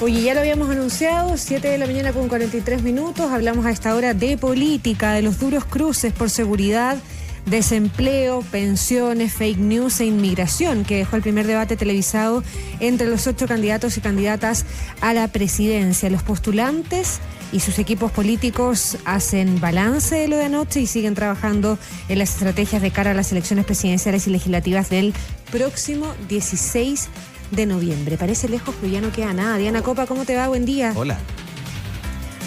Oye, ya lo habíamos anunciado, 7 de la mañana con 43 minutos, hablamos a esta hora de política, de los duros cruces por seguridad, desempleo, pensiones, fake news e inmigración, que dejó el primer debate televisado entre los 8 candidatos y candidatas a la presidencia. Los postulantes y sus equipos políticos hacen balance de lo de anoche y siguen trabajando en las estrategias de cara a las elecciones presidenciales y legislativas del próximo 16 de noviembre. Parece lejos, pero ya no queda nada. Diana Copa, ¿cómo te va? Buen día. Hola.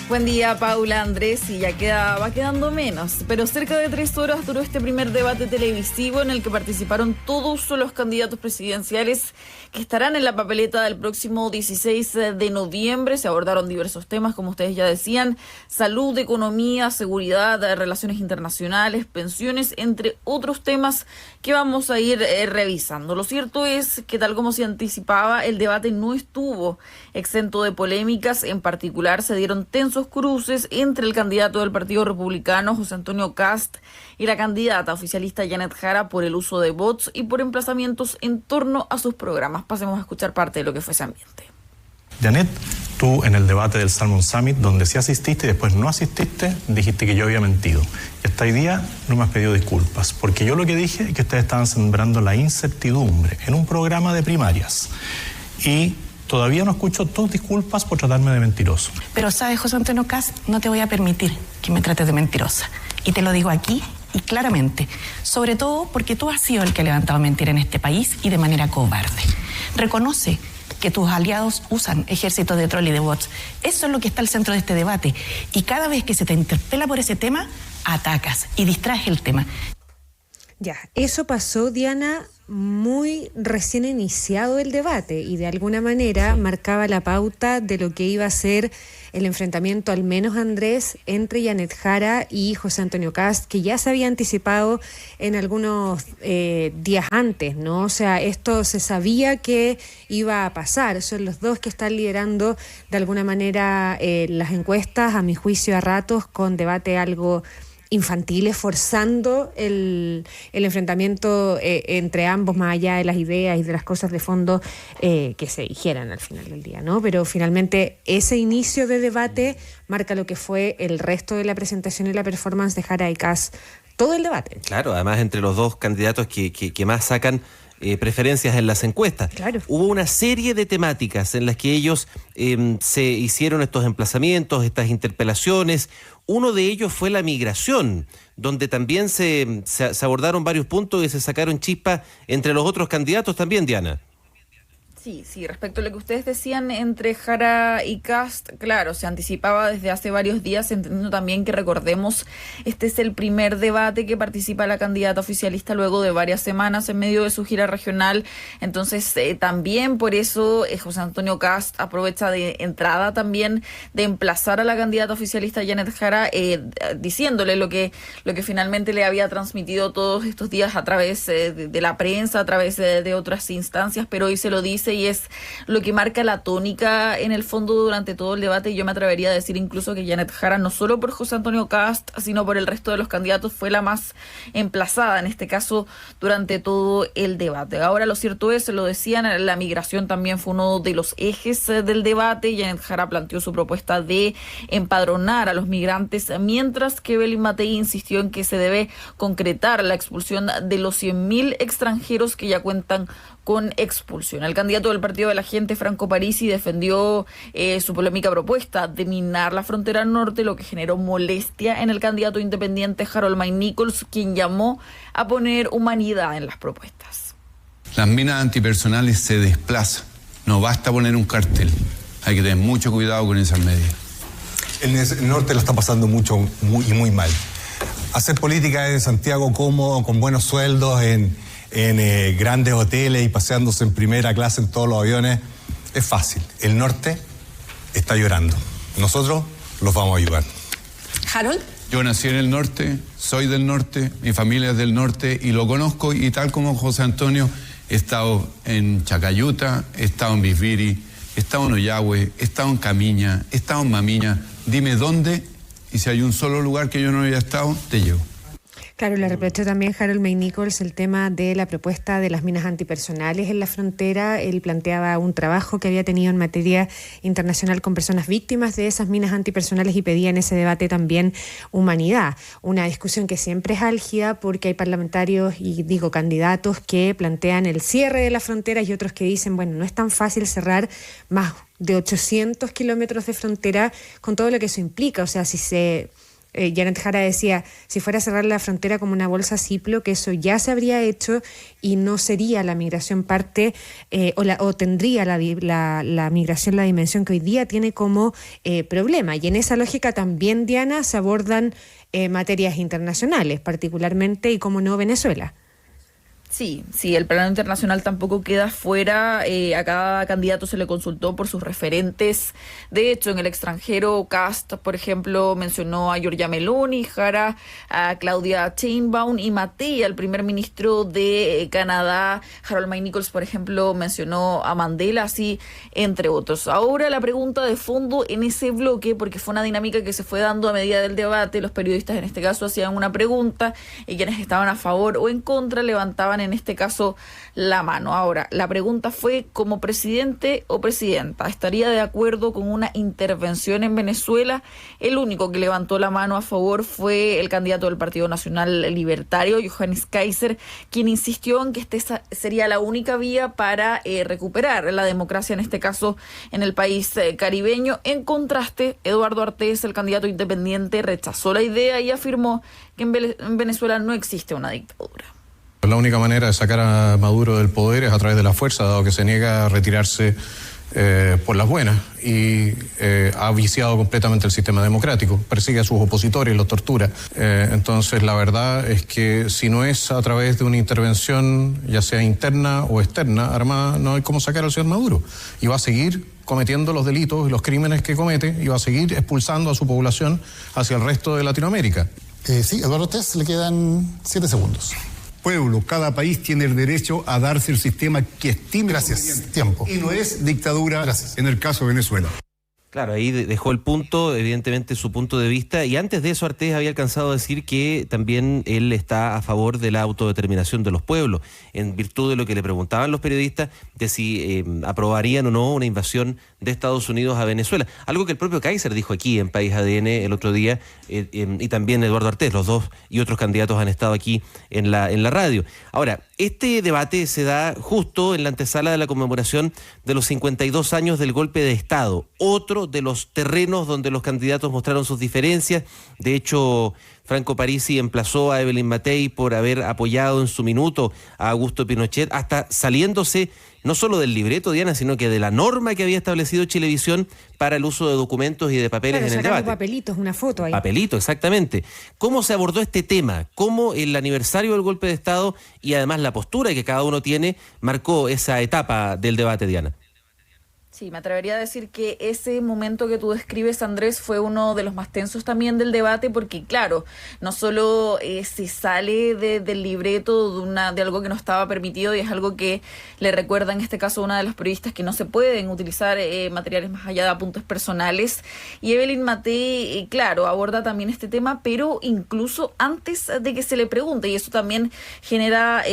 Buen día, Paula, Andrés, y ya va quedando menos, pero cerca de 3 horas duró este primer debate televisivo en el que participaron todos los candidatos presidenciales que estarán en la papeleta del próximo 16 de noviembre. Se abordaron diversos temas, como ustedes ya decían: salud, economía, seguridad, relaciones internacionales, pensiones, entre otros temas que vamos a ir revisando. Lo cierto es que, tal como se anticipaba, el debate no estuvo exento de polémicas. En particular, se dieron tensos cruces entre el candidato del Partido Republicano, José Antonio Kast, y la candidata oficialista Janet Jara por el uso de bots y por emplazamientos en torno a sus programas. Pasemos a escuchar parte de lo que fue ese ambiente. Janet, tú en el debate del Salmon Summit, donde sí asististe y después no asististe, dijiste que yo había mentido. Y hasta hoy día no me has pedido disculpas, porque yo lo que dije es que ustedes estaban sembrando la incertidumbre en un programa de primarias. Y todavía no escucho tus disculpas por tratarme de mentiroso. Pero sabes, José Antonio Kast, no te voy a permitir que me trates de mentirosa. Y te lo digo aquí y claramente. Sobre todo porque tú has sido el que ha levantado mentira en este país y de manera cobarde. Reconoce que tus aliados usan ejércitos de troll y de bots. Eso es lo que está al centro de este debate. Y cada vez que se te interpela por ese tema, atacas y distraes el tema. Ya, eso pasó, Diana, muy recién iniciado el debate y de alguna manera marcaba la pauta de lo que iba a ser el enfrentamiento, al menos, Andrés, entre Janet Jara y José Antonio Kast, que ya se había anticipado en algunos días antes, ¿no? O sea, esto se sabía que iba a pasar. Son los dos que están liderando de alguna manera las encuestas, a mi juicio a ratos, con debate algo infantiles, forzando el enfrentamiento entre ambos, más allá de las ideas y de las cosas de fondo que se dijeran al final del día, ¿no? Pero finalmente ese inicio de debate marca lo que fue el resto de la presentación y la performance de Jara y Kast, todo el debate. Claro, además entre los dos candidatos que más sacan preferencias en las encuestas. Claro. Hubo una serie de temáticas en las que ellos se hicieron estos emplazamientos, estas interpelaciones. Uno de ellos fue la migración, donde también se abordaron varios puntos y se sacaron chispas entre los otros candidatos también, Diana. Sí, respecto a lo que ustedes decían entre Jara y Kast, claro, se anticipaba desde hace varios días, entendiendo también que, recordemos, este es el primer debate que participa la candidata oficialista luego de varias semanas en medio de su gira regional. Entonces, también por eso José Antonio Kast aprovecha de entrada también de emplazar a la candidata oficialista Janet Jara, diciéndole lo que finalmente le había transmitido todos estos días a través de la prensa, a través de otras instancias, pero hoy se lo dice y es lo que marca la tónica en el fondo durante todo el debate. Y yo me atrevería a decir incluso que Janet Jara, no solo por José Antonio Kast, sino por el resto de los candidatos, fue la más emplazada en este caso durante todo el debate. Ahora, lo cierto es, lo decían, la migración también fue uno de los ejes del debate. Janet Jara planteó su propuesta de empadronar a los migrantes, mientras que Evelyn Matei insistió en que se debe concretar la expulsión de los 100.000 extranjeros que ya cuentan con expulsión. El candidato del Partido de la Gente, Franco Parisi, defendió su polémica propuesta de minar la frontera norte, lo que generó molestia en el candidato independiente Harold May Nichols, quien llamó a poner humanidad en las propuestas. Las minas antipersonales se desplazan. No basta poner un cartel. Hay que tener mucho cuidado con esas medidas. El norte lo está pasando muy mal. Hacer política en Santiago cómodo, con buenos sueldos, en grandes hoteles y paseándose en primera clase en todos los aviones, es fácil. El norte está llorando. Nosotros los vamos a ayudar. Harold. Yo nací en el norte, soy del norte, mi familia es del norte y lo conozco, y tal como José Antonio, he estado en Chacayuta, he estado en Bisbiri, he estado en Ollagüe, he estado en Camiña, he estado en Mamiña. Dime dónde, y si hay un solo lugar que yo no haya estado, te llevo. Claro, le reprochó también Harold May Nichols el tema de la propuesta de las minas antipersonales en la frontera. Él planteaba un trabajo que había tenido en materia internacional con personas víctimas de esas minas antipersonales y pedía en ese debate también humanidad. Una discusión que siempre es álgida porque hay parlamentarios y candidatos que plantean el cierre de las fronteras y otros que dicen, bueno, no es tan fácil cerrar más de 800 kilómetros de frontera con todo lo que eso implica. O sea, Janet Jara decía, si fuera a cerrar la frontera como una bolsa Ziploc, que eso ya se habría hecho y no sería la migración parte o tendría la migración la dimensión que hoy día tiene como problema. Y en esa lógica también, Diana, se abordan materias internacionales, particularmente y como no Venezuela. Sí, el plano internacional tampoco queda fuera. A cada candidato se le consultó por sus referentes. De hecho, en el extranjero, Kast, por ejemplo, mencionó a Giorgia Meloni, Jara a Claudia Sheinbaum y Matei, al primer ministro de Canadá. Harold May Nichols, por ejemplo, mencionó a Mandela, así entre otros. Ahora la pregunta de fondo en ese bloque, porque fue una dinámica que se fue dando a medida del debate. Los periodistas en este caso hacían una pregunta y quienes estaban a favor o en contra levantaban en este caso la mano. Ahora, la pregunta fue, como presidente o presidenta, ¿estaría de acuerdo con una intervención en Venezuela? El único que levantó la mano a favor fue el candidato del Partido Nacional Libertario, Johannes Kaiser, quien insistió en que sería la única vía para recuperar la democracia, en este caso en el país caribeño. En contraste, Eduardo Artés, el candidato independiente, rechazó la idea y afirmó que en Venezuela no existe una dictadura. La única manera de sacar a Maduro del poder es a través de la fuerza, dado que se niega a retirarse por las buenas y ha viciado completamente el sistema democrático, persigue a sus opositores y los tortura. Entonces la verdad es que si no es a través de una intervención, ya sea interna o externa, armada, no hay cómo sacar al señor Maduro. Y va a seguir cometiendo los delitos y los crímenes que comete y va a seguir expulsando a su población hacia el resto de Latinoamérica. Sí, Eduardo Tess, le quedan 7 segundos. Pueblo, cada país tiene el derecho a darse el sistema que estime. Gracias, tiempo. Y no es dictadura. Gracias. En el caso de Venezuela. Claro, ahí dejó el punto, evidentemente su punto de vista, y antes de eso Artés había alcanzado a decir que también él está a favor de la autodeterminación de los pueblos, en virtud de lo que le preguntaban los periodistas de si aprobarían o no una invasión de Estados Unidos a Venezuela, algo que el propio Kaiser dijo aquí en País ADN el otro día, y también Eduardo Artés, los dos y otros candidatos han estado aquí en la radio. Ahora, este debate se da justo en la antesala de la conmemoración de los 52 años del golpe de Estado, otro de los terrenos donde los candidatos mostraron sus diferencias. De hecho, Franco Parisi emplazó a Evelyn Matei por haber apoyado en su minuto a Augusto Pinochet, hasta saliéndose no solo del libreto, Diana, sino que de la norma que había establecido Chilevisión para el uso de documentos y de papeles en el debate. Papelitos, una foto ahí. Papelito, exactamente. ¿Cómo se abordó este tema? ¿Cómo el aniversario del golpe de Estado y además la postura que cada uno tiene marcó esa etapa del debate, Diana? Sí, me atrevería a decir que ese momento que tú describes, Andrés, fue uno de los más tensos también del debate, porque claro, no solo se sale del libreto de algo que no estaba permitido, y es algo que le recuerda en este caso a una de las periodistas que no se pueden utilizar materiales más allá de apuntes personales, y Evelyn Matei, claro, aborda también este tema, pero incluso antes de que se le pregunte, y eso también genera...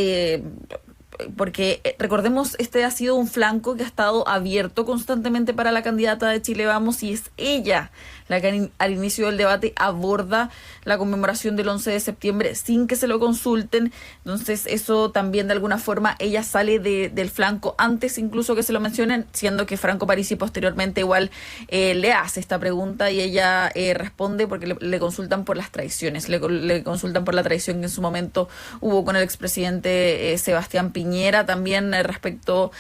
porque recordemos, este ha sido un flanco que ha estado abierto constantemente para la candidata de Chile Vamos, y es ella la que al inicio del debate aborda la conmemoración del 11 de septiembre sin que se lo consulten. Entonces eso también de alguna forma ella sale del flanco antes incluso que se lo mencionen, siendo que Franco Parisi posteriormente igual le hace esta pregunta y ella responde porque le consultan por las traiciones, le consultan por la traición que en su momento hubo con el expresidente Sebastián Piñera, también respecto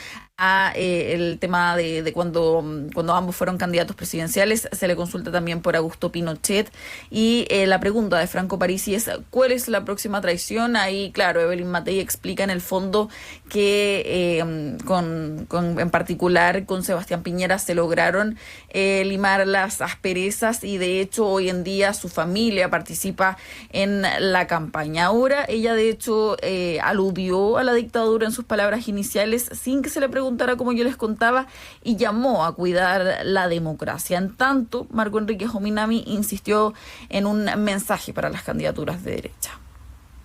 a el tema de cuando ambos fueron candidatos presidenciales. Se le consulta también por Augusto Pinochet, y la pregunta de Franco Parisi es ¿cuál es la próxima traición? Ahí, claro, Evelyn Matei explica en el fondo que en particular con Sebastián Piñera se lograron limar las asperezas, y de hecho hoy en día su familia participa en la campaña. Ahora ella de hecho aludió a la dictadura en sus palabras iniciales sin que se le preguntara, como yo les contaba, y llamó a cuidar la democracia. En tanto, Marco Enrique Jominami insistió en un mensaje para las candidaturas de derecha.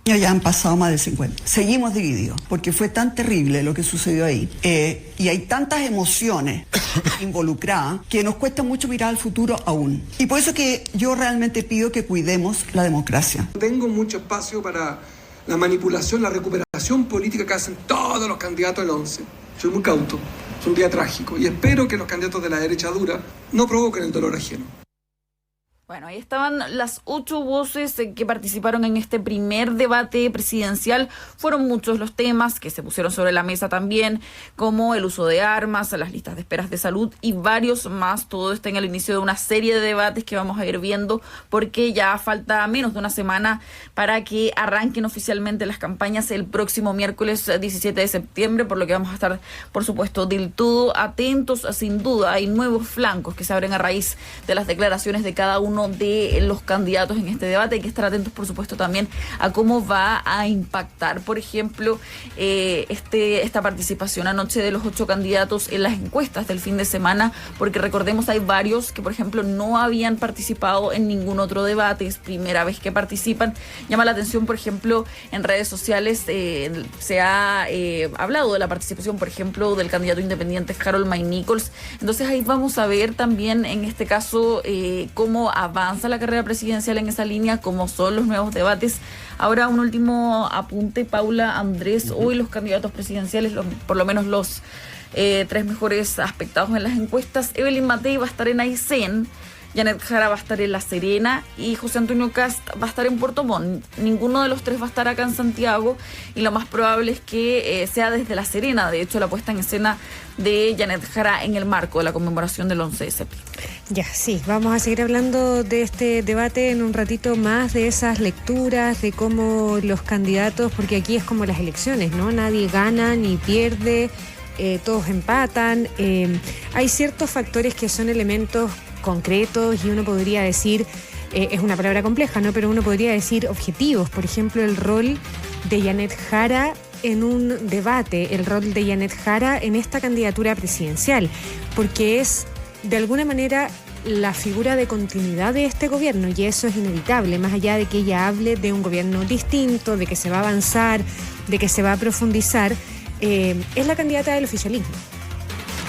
Ya han pasado más de 50. Seguimos divididos, porque fue tan terrible lo que sucedió ahí. Y hay tantas emociones involucradas que nos cuesta mucho mirar al futuro aún. Y por eso que yo realmente pido que cuidemos la democracia. Tengo mucho espacio para la manipulación, la recuperación política que hacen todos los candidatos del 11. Soy muy cauto, es un día trágico y espero que los candidatos de la derecha dura no provoquen el dolor ajeno. Bueno, ahí estaban las 8 voces que participaron en este primer debate presidencial. Fueron muchos los temas que se pusieron sobre la mesa también, como el uso de armas, las listas de esperas de salud y varios más. Todo está en el inicio de una serie de debates que vamos a ir viendo, porque ya falta menos de una semana para que arranquen oficialmente las campañas el próximo miércoles 17 de septiembre, por lo que vamos a estar, por supuesto, del todo atentos. Sin duda, hay nuevos flancos que se abren a raíz de las declaraciones de cada uno de los candidatos en este debate. Hay que estar atentos, por supuesto, también a cómo va a impactar, por ejemplo, esta participación anoche de los 8 candidatos en las encuestas del fin de semana, porque recordemos, hay varios que, por ejemplo, no habían participado en ningún otro debate, es primera vez que participan. Llama la atención, por ejemplo, en redes sociales se ha hablado de la participación, por ejemplo, del candidato independiente Harold May Nichols. Entonces ahí vamos a ver también, en este caso, cómo avanza la carrera presidencial en esa línea, cómo son los nuevos debates. Ahora un último apunte, Paula, Andrés. Hoy los candidatos presidenciales, por lo menos los 3 mejores aspectados en las encuestas: Evelyn Matei va a estar en Aysén, Janet Jara va a estar en La Serena y José Antonio Kast va a estar en Puerto Montt. Ninguno de los 3 va a estar acá en Santiago y lo más probable es que sea desde La Serena. De hecho, la puesta en escena de Janet Jara en el marco de la conmemoración del 11 de septiembre. Ya, sí, vamos a seguir hablando de este debate en un ratito más, de esas lecturas, de cómo los candidatos, porque aquí es como las elecciones, ¿no? Nadie gana ni pierde, todos empatan. Hay ciertos factores que son elementos concretos y uno podría decir, es una palabra compleja, ¿no? Pero uno podría decir objetivos. Por ejemplo, el rol de Janet Jara en un debate, el rol de Janet Jara en esta candidatura presidencial, porque es de alguna manera la figura de continuidad de este gobierno, y eso es inevitable, más allá de que ella hable de un gobierno distinto, de que se va a avanzar, de que se va a profundizar. Es la candidata del oficialismo,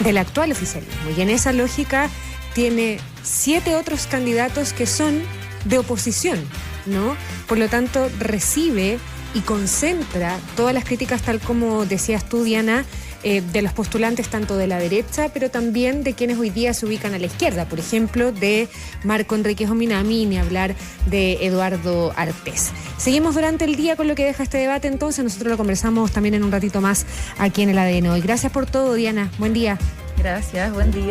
del actual oficialismo, y en esa lógica tiene 7 otros candidatos que son de oposición, ¿no? Por lo tanto, recibe y concentra todas las críticas, tal como decías tú, Diana, de los postulantes tanto de la derecha, pero también de quienes hoy día se ubican a la izquierda, por ejemplo, de Marco Enríquez Ominami, ni hablar de Eduardo Artés. Seguimos durante el día con lo que deja este debate, entonces nosotros lo conversamos también en un ratito más aquí en el ADN Hoy. Gracias por todo, Diana. Buen día. Gracias, buen día.